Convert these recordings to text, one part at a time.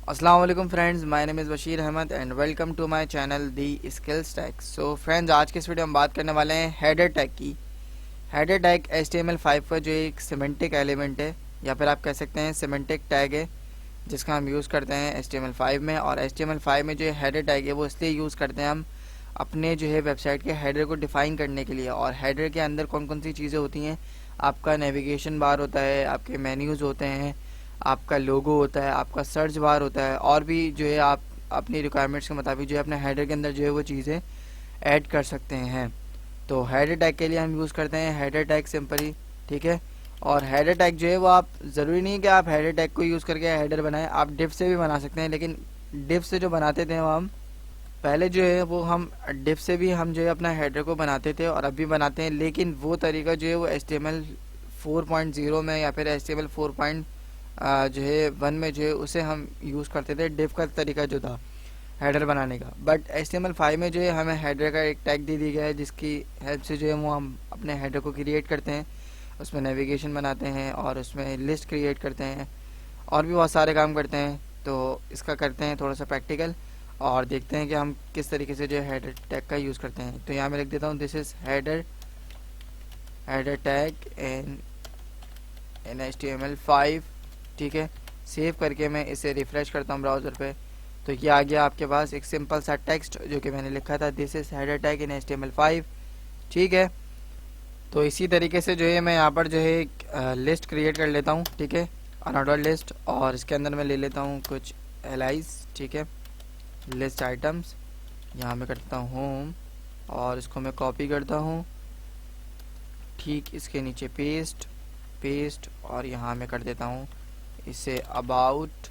अस्सलाम वालेकुम friends, my name is Bashir Ahmed and welcome to my channel the skills tag. सो friends, आज के इस वीडियो में बात करने वाले हैं हेडर टैग की। हेडर टैग HTML5 का जो एक सिमेंटिक एलिमेंट है या फिर आप कह सकते हैं सिमेंटिक टैग है, जिसका हम यूज़ करते हैं HTML5 में। और HTML5 में जो हेडर टैग है वो इसलिए यूज़ करते हैं हम अपने जो है वेबसाइट के हेडर को डिफ़ाइन करने के लिए। और हेडर के अंदर कौन कौन सी चीज़ें होती हैं, आपका नेविगेशन बार होता है, आपके मेन्यूज़ होते हैं, आपका लोगो होता है, आपका सर्च बार होता है, और भी जो है आप अपनी रिक्वायरमेंट्स के मुताबिक जो है अपने हेडर के अंदर जो है वो चीज़ें ऐड कर सकते हैं। तो हेडर टैग के लिए हम यूज़ करते हैं हेडर टैग सिंपली, ठीक है। और हेडर टैग जो है वो आप ज़रूरी नहीं है कि आप हेडर टैग को यूज़ करके हेडर बनाएं, आप डिफ से भी बना सकते हैं। लेकिन डिफ से जो बनाते थे वो हम पहले जो है वो हम डिफ से भी हम जो है अपना हेडर को बनाते थे और अब भी बनाते हैं। लेकिन वो तरीका जो है वो HTML 4.0 में या फिर HTML 4. जो है 1 में जो है उसे हम यूज़ करते थे, डिफ का तरीका जो था हेडर बनाने का। बट HTML5 में जो है हमें हेडर का एक टैग दे दिया गया है, जिसकी हेल्प से जो है वो हम अपने हेडर को क्रिएट करते हैं, उसमें नेविगेशन बनाते हैं और उसमें लिस्ट क्रिएट करते हैं और भी बहुत सारे काम करते हैं। तो इसका करते हैं थोड़ा सा प्रैक्टिकल और देखते हैं कि हम किस तरीके से जो है हेडर टैग का यूज़ करते हैं। तो यहाँ मैं लिख देता हूँ this is header tag in HTML5, ठीक है। सेव करके मैं इसे रिफ़्रेश करता हूँ ब्राउज़र पे, तो ये आ गया आपके पास एक सिंपल सा टेक्स्ट जो कि मैंने लिखा था, this is header tag in HTML5, ठीक है। तो इसी तरीके से जो है मैं यहाँ पर जो है एक लिस्ट क्रिएट कर लेता हूँ, ठीक है, अनऑर्डर लिस्ट। और इसके अंदर मैं ले लेता हूँ कुछ एलाइज, ठीक है, लिस्ट आइटम्स। यहाँ मैं करता हूँ होम और इसको मैं कॉपी करता हूँ, ठीक, इसके नीचे पेस्ट और यहाँ मैं कर देता हूँ इसे अबाउट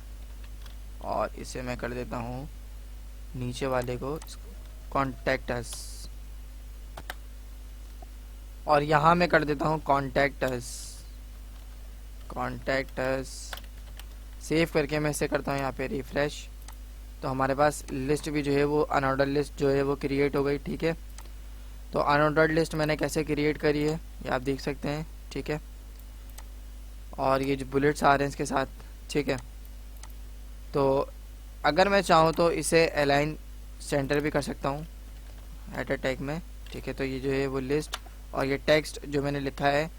और इसे मैं कर देता हूँ नीचे वाले को कॉन्टैक्ट अस और यहाँ मैं कर देता हूँ कॉन्टैक्ट अस। सेव करके मैं इसे करता हूँ यहाँ पे रिफ़्रेश। तो हमारे पास लिस्ट भी जो है वो अनऑर्डर लिस्ट जो है वो क्रिएट हो गई, ठीक है। तो अनऑर्डर्ड लिस्ट मैंने कैसे क्रिएट करी है ये आप देख सकते हैं, ठीक है। और ये जो बुलेट्स आ रहे हैं इसके साथ, ठीक है। तो अगर मैं चाहूँ तो इसे अलाइन सेंटर भी कर सकता हूँ हेडर टैग में, ठीक है। तो ये जो है वो लिस्ट और ये टेक्स्ट जो मैंने लिखा है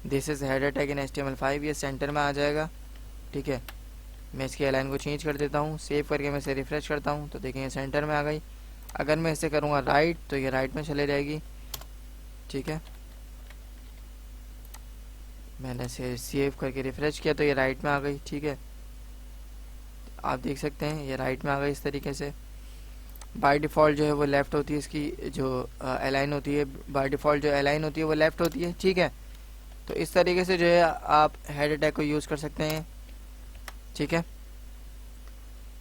this is header tag in HTML5 ये सेंटर में आ जाएगा, ठीक है। मैं इसकी अलाइन को चेंज कर देता हूँ, सेव करके मैं इसे रिफ़्रेश करता हूँ तो देखें ये सेंटर में आ गई। अगर मैं इसे करूँगा राइट तो ये राइट में चले जाएगी, ठीक है। मैंने इसे सेव करके रिफ़्रेश किया तो ये राइट में आ गई, ठीक है। आप देख सकते हैं ये राइट में आ गई इस तरीके से। बाय डिफ़ॉल्ट जो है वो लेफ़्ट होती है, इसकी जो अलाइन होती है बाय डिफ़ॉल्ट जो अलाइन होती है वो लेफ़्ट होती है, ठीक है। तो इस तरीके से जो है आप हेडर टैग को यूज़ कर सकते हैं, ठीक है।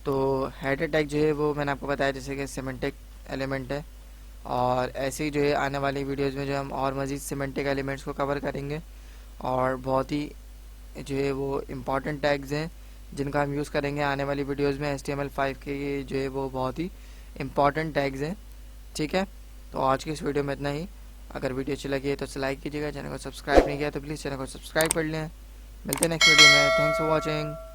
तो हेडर टैग जो है वो मैंने आपको बताया जैसे कि सिमेंटिक एलिमेंट है और ऐसे ही जो है आने वाली वीडियोज़ में जो हम और मज़ीद सिमेंटिक एलिमेंट्स को कवर करेंगे और बहुत ही जो है वो इम्पॉर्टेंट टैग्स हैं जिनका हम यूज़ करेंगे आने वाली वीडियोज़ में। HTML5 के ये जो है वो बहुत ही इम्पॉर्टेंट टैग्स हैं, ठीक है। तो आज की इस वीडियो में इतना ही। अगर वीडियो अच्छी लगी है तो लाइक कीजिएगा, चैनल को सब्सक्राइब नहीं किया तो प्लीज़ चैनल को सब्सक्राइब कर लें। मिलते हैं नेक्स्ट वीडियो में। Thanks for watching.